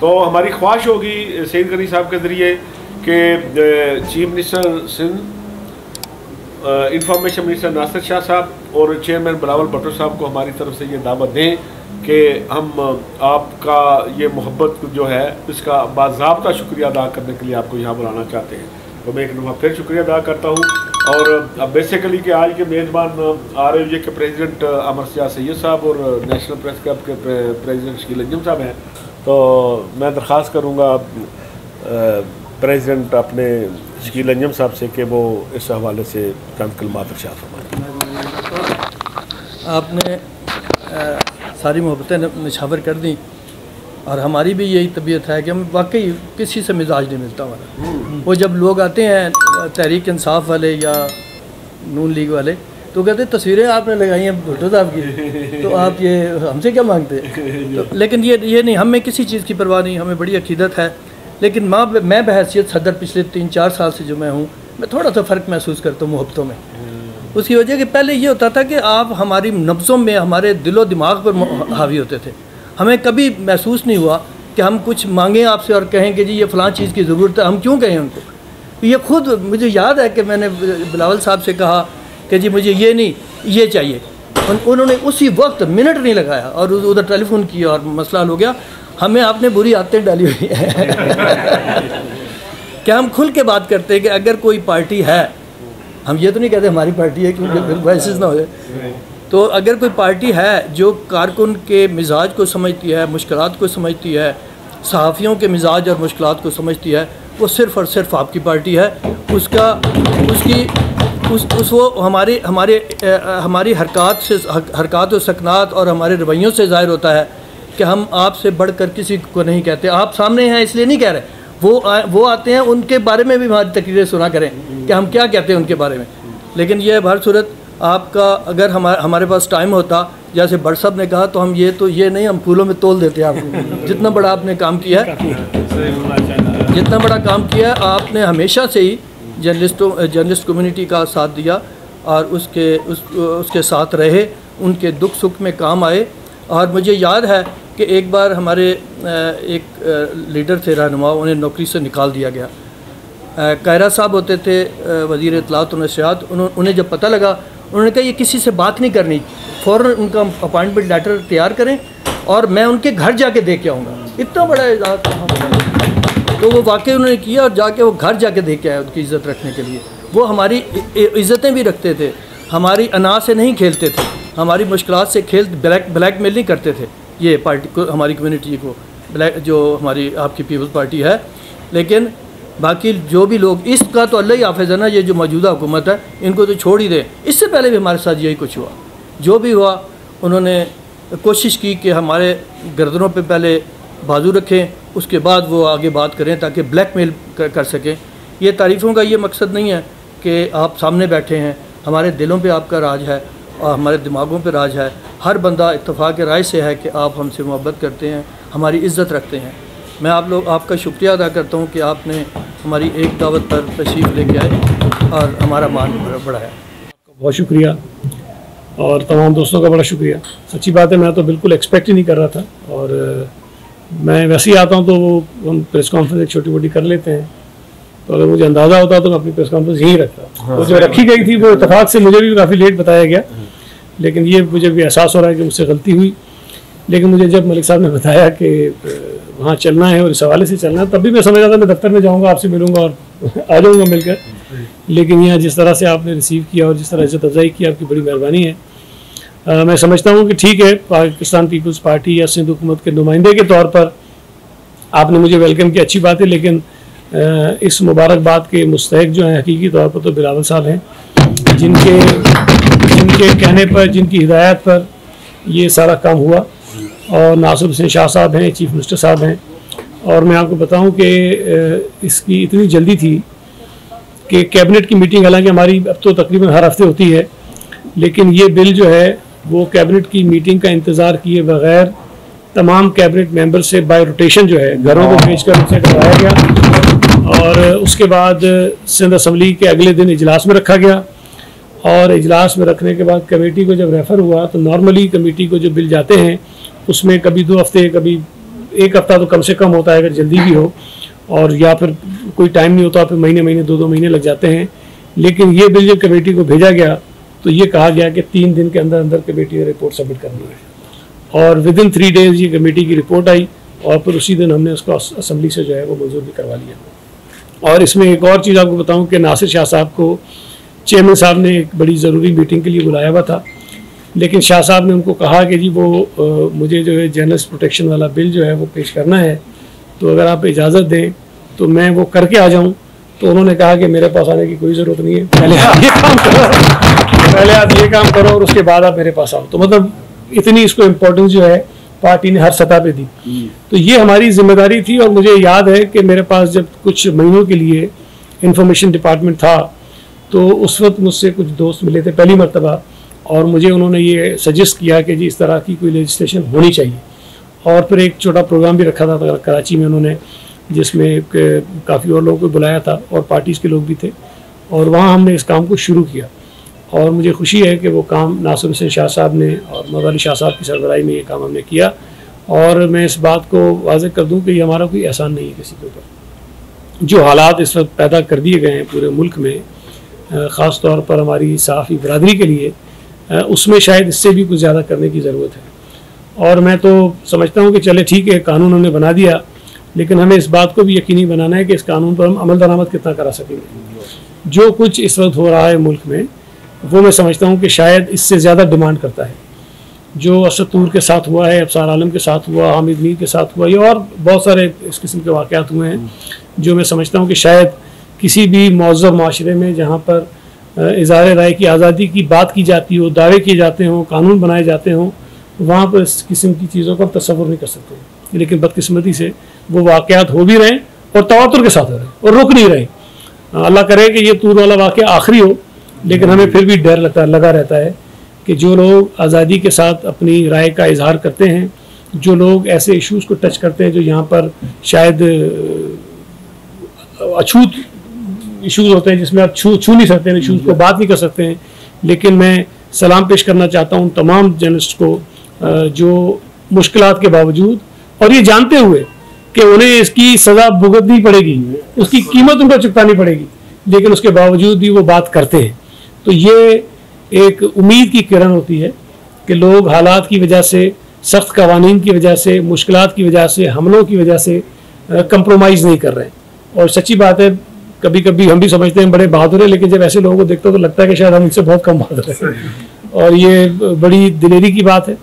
तो हमारी ख्वाहिश होगी सईद गनी साहब के ज़रिए कि chief minister Sindh, information minister Nasir Shah साहब और चेयरमैन बिलावल भुट्टो साहब को हमारी तरफ से ये दावत दें कि हम आपका ये मोहब्बत जो है इसका बाज़ाब्ता शुक्रिया अदा करने के लिए आपको यहाँ बुलाना चाहते हैं। तो मैं एक दफ़ा फिर शुक्रिया अदा करता हूँ। और अब बेसिकली कि आज के मेज़बान RAUJ के प्रेसिडेंट अमर सियाह सैयद साहब और नेशनल प्रेस क्लब के प्रेसिडेंट शकील अंजुम साहब हैं। तो मैं दरख्वास्त करूँगा प्रेसिडेंट अपने शकील अंजुम साहब से कि वो इस हवाले से चंद कलमात इरशाद फरमाएं। आपने सारी मोहब्बतें निछावर कर दी और हमारी भी यही तबीयत है कि हम वाकई किसी से मिजाज नहीं मिलता हमारा। वो जब लोग आते हैं तहरीक इंसाफ वाले या नून लीग वाले तो कहते तस्वीरें आपने लगाई हैं भुट्टो साहब की, तो आप ये हमसे क्या मांगते हैं? तो लेकिन ये नहीं, हमें किसी चीज़ की परवाह नहीं, हमें बड़ी अकीदत है। लेकिन मैं बहैसियत सदर पिछले 3-4 साल से जो मैं हूँ, मैं थोड़ा सा फ़र्क महसूस करता हूँ मोहब्बतों में। उसकी वजह कि पहले ये होता था कि आप हमारी नब्ज़ों में, हमारे दिलो दिमाग पर हावी होते थे। हमें कभी महसूस नहीं हुआ कि हम कुछ मांगें आपसे और कहें कि जी ये फ़लाँ चीज़ की ज़रूरत है, हम क्यों कहें उनको। ये खुद मुझे याद है कि मैंने बिलावल साहब से कहा कि जी मुझे ये नहीं ये चाहिए, उन्होंने उसी वक्त मिनट नहीं लगाया और उधर टेलीफोन किया और मसला हल हो गया। हमें आपने बुरी आदतें डाली हुई है क्या हम खुल के बात करते हैं कि अगर कोई पार्टी है, हम ये तो नहीं कहते हमारी पार्टी है क्योंकि वैसे ना हो जाए, तो अगर कोई पार्टी है जो कारकुन के मिजाज को समझती है, मुश्किलात को समझती है, सहाफ़ियों के मिजाज और मुश्किलात को समझती है, वो सिर्फ़ और सिर्फ आपकी पार्टी है। वो हमारी हरकत और सकनात और हमारे रवैयों से ज़ाहिर होता है कि हम आपसे बढ़कर किसी को नहीं कहते। आप सामने हैं इसलिए नहीं कह रहे, वो आते हैं, उनके बारे में भी हमारी तकरीरें सुना करें कि हम क्या कहते हैं उनके बारे में। लेकिन यह हर सूरत आपका अगर हमारे पास टाइम होता, जैसे भट्ट साहब ने कहा, तो हम ये नहीं, हम फूलों में तोल देते आपको। जितना बड़ा आपने काम किया है, जितना बड़ा काम किया है, आपने हमेशा से ही जर्नलिस्ट कम्युनिटी का साथ दिया और उसके साथ रहे, उनके दुख सुख में काम आए। और मुझे याद है कि एक बार हमारे एक लीडर थे, रहनुमा, उन्हें नौकरी से निकाल दिया गया। कायरा साहब होते थे वज़ीर इत्तलात और नशरियात, उन्हें जब पता लगा, उन्होंने कहा ये किसी से बात नहीं करनी, फ़ौरन उनका अपॉइंटमेंट लेटर तैयार करें और मैं उनके घर जाके दे के आऊँगा। इतना बड़ा एजाज़, तो वो वाकई उन्होंने किया और जाके वो घर जाके दे के आए उनकी इज़्ज़त रखने के लिए। वो हमारी इज़्ज़तें भी रखते थे, हमारी अना से नहीं खेलते थे, हमारी मुश्किलात से ब्लैकमेल नहीं करते थे ये पार्टी को, हमारी कम्युनिटी को, जो हमारी आपकी पीपल्स पार्टी है। लेकिन बाकी जो भी लोग, इसका तो अल्लाह ही हाफ़िज़ है ना, ये जो मौजूदा हुकूमत है इनको तो छोड़ ही दें। इससे पहले भी हमारे साथ यही कुछ हुआ, जो भी हुआ उन्होंने कोशिश की कि हमारे गर्दनों पे पहले बाजू रखें, उसके बाद वो आगे बात करें ताकि ब्लैकमेल कर सकें। ये तारीफ़ों का ये मकसद नहीं है कि आप सामने बैठे हैं, हमारे दिलों पे आपका राज है और हमारे दिमागों पे राज है। हर बंदा इत्तफाक़ राय से है कि आप हमसे मोहब्बत करते हैं, हमारी इज़्ज़त रखते हैं। मैं आपका शुक्रिया अदा करता हूँ कि आपने हमारी एक दावत पर तशरीफ़ लेके आए और हमारा मान बढ़ाया। बहुत शुक्रिया और तमाम दोस्तों का बड़ा शुक्रिया। सच्ची बात है, मैं तो बिल्कुल एक्सपेक्ट ही नहीं कर रहा था और मैं वैसे ही आता हूँ तो वो हम प्रेस कॉन्फ्रेंस एक छोटी मोटी कर लेते हैं, तो अगर मुझे अंदाज़ा होता तो मैं अपनी प्रेस कॉन्फ्रेंस यहीं रखता। हाँ, वो जो रखी गई थी वो इत्तेफाक से मुझे भी काफ़ी लेट बताया गया, लेकिन ये मुझे भी एहसास हो रहा है कि मुझसे गलती हुई। लेकिन मुझे जब मलिक साहब ने बताया कि वहाँ चलना है और इस हवाले से चलना है, तब भी मैं समझ रहा था मैं दफ्तर में जाऊँगा, आपसे मिलूँगा और आ जाऊँगा मिलकर। लेकिन यहाँ जिस तरह से आपने रिसीव किया और जिस तरह इज़्ज़त अफ़ज़ाई की, आपकी बड़ी मेहरबानी है। मैं समझता हूँ कि ठीक है, पाकिस्तान पीपल्स पार्टी या सिंध हुकूमत के नुमाइंदे के तौर पर आपने मुझे वेलकम किया, अच्छी बात है। लेकिन इस मुबारकबाद के मुस्तहिक जो हैं हकीकी तौर पर तो बिलावल साहब हैं, जिनके कहने पर, जिनकी हिदायत पर ये सारा काम हुआ, और नासिर हुसैन शाह साहब हैं, चीफ मिनिस्टर साहब हैं। और मैं आपको बताऊं कि इसकी इतनी जल्दी थी कि कैबिनेट की मीटिंग, हालांकि हमारी अब तो तकरीबन हर हफ्ते होती है, लेकिन ये बिल जो है वो कैबिनेट की मीटिंग का इंतज़ार किए बगैर तमाम कैबिनेट मेंबर से बाय रोटेशन जो है घरों को भेजकर उनसे करवाया गया और उसके बाद सिंध असम्बली के अगले दिन इजलास में रखा गया। और इजलास में रखने के बाद कमेटी को जब रेफ़र हुआ तो नॉर्मली कमेटी को जो बिल जाते हैं उसमें कभी 2 हफ्ते, कभी 1 हफ्ता तो कम से कम होता है अगर जल्दी भी हो, और या फिर कोई टाइम नहीं होता फिर महीने 2 महीने लग जाते हैं। लेकिन ये बिल जब कमेटी को भेजा गया तो ये कहा गया कि 3 दिन के अंदर अंदर कमेटी ने रिपोर्ट सबमिट करनी है, और विदिन 3 डेज ये कमेटी की रिपोर्ट आई और फिर उसी दिन हमने उसको असम्बली से जो है वो मंजूर भी करवा लिया। और इसमें एक और चीज़ आपको बताऊं कि नासिर शाह साहब को चेयरमैन साहब ने एक बड़ी ज़रूरी मीटिंग के लिए बुलाया हुआ था, लेकिन शाह साहब ने उनको कहा कि जी वो मुझे जो है जर्नलिस्ट प्रोटेक्शन वाला बिल जो है वो पेश करना है, तो अगर आप इजाज़त दें तो मैं वो करके आ जाऊं। तो उन्होंने कहा कि मेरे पास आने की कोई ज़रूरत नहीं है, पहले आप ये काम करो और उसके बाद आप मेरे पास आओ। तो मतलब इतनी इसको इम्पोर्टेंस जो है पार्टी ने हर सतह पे दी। तो ये हमारी जिम्मेदारी थी, और मुझे याद है कि मेरे पास जब कुछ महीनों के लिए इंफॉर्मेशन डिपार्टमेंट था तो उस वक्त मुझसे कुछ दोस्त मिले थे पहली मरतबा, और मुझे उन्होंने ये सजेस्ट किया कि जी इस तरह की कोई लेजिस्लेशन होनी चाहिए। और फिर एक छोटा प्रोग्राम भी रखा था कराची में उन्होंने, जिसमें काफ़ी और लोगों को बुलाया था और पार्टीज़ के लोग भी थे, और वहाँ हमने इस काम को शुरू किया। और मुझे खुशी है कि वो काम नासिर हुसैन शाह साहब ने और मौद अली शाह साहब की सरबराही में ये काम हमने किया। और मैं इस बात को वाज़ेह कर दूँ कि ये हमारा कोई एहसान नहीं है किसी के ऊपर। जो हालात इस वक्त पैदा कर दिए गए हैं पूरे मुल्क में, ख़ास तौर पर हमारी सहाफ़ी बरादरी के लिए, उसमें शायद इससे भी कुछ ज़्यादा करने की ज़रूरत है। और मैं तो समझता हूँ कि चले ठीक है कानून हमने बना दिया, लेकिन हमें इस बात को भी यकीनी बनाना है कि इस कानून पर हम अमल दरामद कितना करा सकेंगे। जो कुछ इस वक्त हो रहा है मुल्क में वो मैं समझता हूँ कि शायद इससे ज़्यादा डिमांड करता है। जो असद तूर के साथ हुआ है, अफसार आलम के साथ हुआ, हामिद मीर के साथ हुआ, ये और बहुत सारे इस किस्म के वाक़यात हुए हैं जो मैं समझता हूँ कि शायद किसी भी मौज़ूद माशरे में जहाँ पर इज़हार राय की आज़ादी की बात की जाती हो, दावे किए जाते हों, कानून बनाए जाते हों, वहाँ पर इस किस्म की चीज़ों का तसव्वुर नहीं कर सकते। लेकिन बदकिस्मती से वो वाक़यात हो भी रहे हैं और तवातुर के साथ हो रहे हैं और रुक नहीं रहे। अल्लाह करे कि ये तूर वाला वाक़या आखिरी हो, लेकिन हमें फिर भी डर लगा रहता है कि जो लोग आज़ादी के साथ अपनी राय का इजहार करते हैं, जो लोग ऐसे इश्यूज़ को टच करते हैं जो यहाँ पर शायद अछूत इश्यूज़ होते हैं, जिसमें आप छू नहीं सकते हैं, इश्यूज़ को बात नहीं कर सकते हैं। लेकिन मैं सलाम पेश करना चाहता हूँ तमाम जर्नलिस्ट को जो मुश्किलात के बावजूद और ये जानते हुए कि उन्हें इसकी सज़ा भुगतनी पड़ेगी, उसकी कीमत उनको चुकानी पड़ेगी, लेकिन उसके बावजूद भी वो बात करते हैं। तो ये एक उम्मीद की किरण होती है कि लोग हालात की वजह से, सख्त कवानीन की वजह से, मुश्किलात की वजह से, हमलों की वजह से कंप्रोमाइज़ नहीं कर रहे हैं। और सच्ची बात है, कभी कभी हम भी समझते हैं बड़े बहादुर हैं, लेकिन जब ऐसे लोगों को देखते हो तो लगता है कि शायद हम इनसे बहुत कम बहादुर हैं। और ये बड़ी दिलेरी की बात है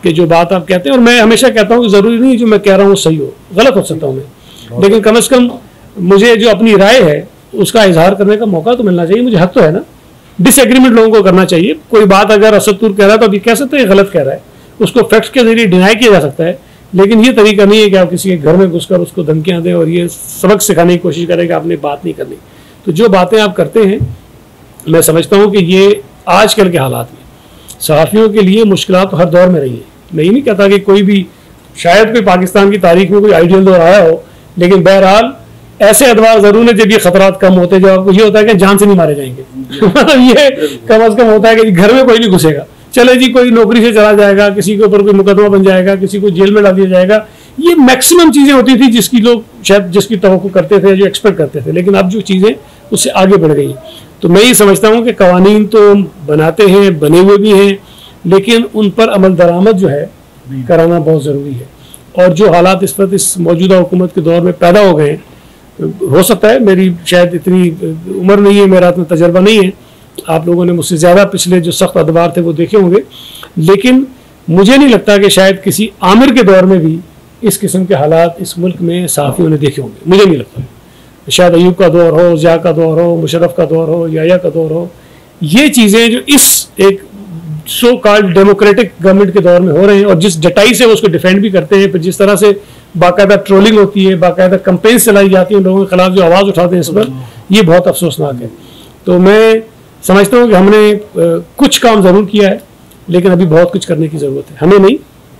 कि जो बात आप कहते हैं, और मैं हमेशा कहता हूँ कि ज़रूरी नहीं जो मैं कह रहा हूँ सही हो, गलत हो सकता हूँ मैं, लेकिन कम से कम मुझे जो अपनी राय है उसका इजहार करने का मौका तो मिलना चाहिए। मुझे हक तो है ना, डिसएग्रीमेंट लोगों को करना चाहिए। कोई बात अगर असद तूर कह रहा है तो अभी कह सकते हैं गलत कह रहा है, उसको फैक्ट्स के जरिए डिनाई किया जा सकता है, लेकिन ये तरीका नहीं है कि आप किसी के घर में घुसकर उसको धमकियां दें और ये सबक सिखाने की कोशिश करें कि आपने बात नहीं करनी। तो जो बातें आप करते हैं, मैं समझता हूँ कि ये आजकल के हालात में सहाफ़ियों के लिए मुश्किलात तो हर दौर में रही है। मैं ये नहीं कहता कि कोई भी, शायद कोई पाकिस्तान की तारीख में कोई आइडियल दौर आया हो, लेकिन बहरहाल ऐसे अदवार जरूर है जब ये खतरात कम होते हैं, जब आपको ये होता है कि जान से नहीं मारे जाएंगे। मतलब ये कम अज कम होता है कि घर में कोई नहीं घुसेगा, चले जी कोई नौकरी से चला जाएगा, किसी के ऊपर कोई मुकदमा बन जाएगा, किसी को जेल में डाल दिया जाएगा। ये मैक्सिमम चीज़ें होती थी जिसकी लोग शायद जिसकी तवक्को करते थे, जो एक्सपेक्ट करते थे, लेकिन अब जो चीज़ें उससे आगे बढ़ गई। तो मैं ये समझता हूँ कि कवानीन तो बनाते हैं, बने हुए भी हैं, लेकिन उन पर अमल दरामद जो है कराना बहुत ज़रूरी है। और जो हालात इस वक्त इस मौजूदा हुकूमत के दौर में पैदा हो गए हैं, हो सकता है मेरी शायद इतनी उम्र नहीं है, मेरा इतना तजर्बा नहीं है, आप लोगों ने मुझसे ज़्यादा पिछले जो सख्त अदवार थे वो देखे होंगे, लेकिन मुझे नहीं लगता कि शायद किसी आमिर के दौर में भी इस किस्म के हालात इस मुल्क में सहाफ़ियों ने देखे होंगे। मुझे नहीं लगता। शायद अयूब का दौर हो, ज़िया का दौर हो, मुशर्रफ का दौर हो, याया का दौर हो, ये चीज़ें जो इस एक सो कॉल्ड डेमोक्रेटिक गवर्नमेंट के दौर में हो रहे हैं, और जिस डटाई से वो उसको डिफेंड भी करते हैं, फिर जिस तरह से बाकायदा ट्रोलिंग होती है, बाकायदा कंपेन्स चलाई जाती है, लोगों के खिलाफ जो आवाज़ उठाते हैं इस पर, ये बहुत अफसोसनाक है। तो मैं समझता हूँ कि हमने कुछ काम ज़रूर किया है, लेकिन अभी बहुत कुछ करने की ज़रूरत है। हमें नहीं,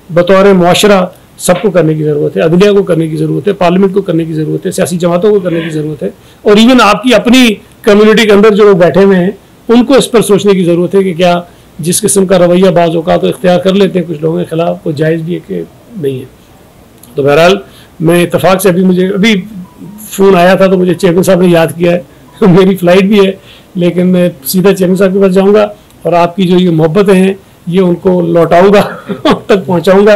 बतौर मुआशरा सबको करने की ज़रूरत है, अदलिया को करने की ज़रूरत है, पार्लियामेंट को करने की ज़रूरत है, सियासी जमातों को करने की ज़रूरत है, और इवन आपकी अपनी कम्युनिटी के अंदर जो लोग बैठे हुए हैं उनको इस पर सोचने की ज़रूरत है कि क्या जिस किस्म का रवैया बाज़ औक़ात तो इख्तियार कर लेते हैं कुछ लोगों के खिलाफ, वो जायज़ भी है कि नहीं है। तो बहरहाल मैं इत्तेफाक से अभी फ़ोन आया था तो मुझे चेयरमैन साहब ने याद किया है मेरी फ़्लाइट भी है, लेकिन मैं सीधा चेयरमैन साहब के पास जाऊँगा और आपकी जो ये मोहब्बतें हैं ये उनको लौटाऊँगा तक पहुँचाऊँगा,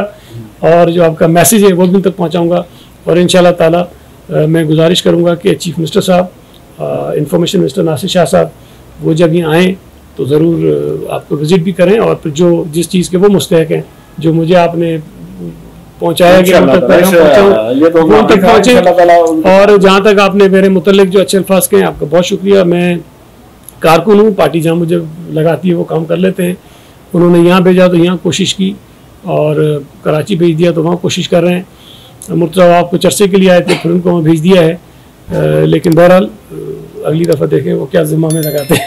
और जो आपका मैसेज है वो भी उन तक पहुँचाऊँगा। और इंशाल्लाह ताला मैं गुजारिश करूँगा कि चीफ मिनिस्टर साहब, इंफॉर्मेशन मिनिस्टर नासिर शाह साहब, वो जब यहाँ आएँ तो ज़रूर आपको विज़िट भी करें, और फिर जो जिस चीज़ के वो मुस्तहक हैं, जो मुझे आपने पहुँचाया कि उन तक पहुँचे। और जहाँ तक आपने मेरे मुतल्लिक जो अच्छे अल्फाज कहे, आपका बहुत शुक्रिया। मैं कारकुन हूँ, पार्टी जहाँ मुझे लगाती है वो काम कर लेते हैं। उन्होंने यहाँ भेजा तो यहाँ कोशिश की, और कराची भेज दिया तो वहाँ कोशिश कर रहे हैं। मुर्तज़ा आपको चर्चे के लिए आए थे, फिर उनको वहाँ भेज दिया है। लेकिन बहरहाल अगली दफ़ा देखें वो क्या ज़िम्मा में लगाते हैं।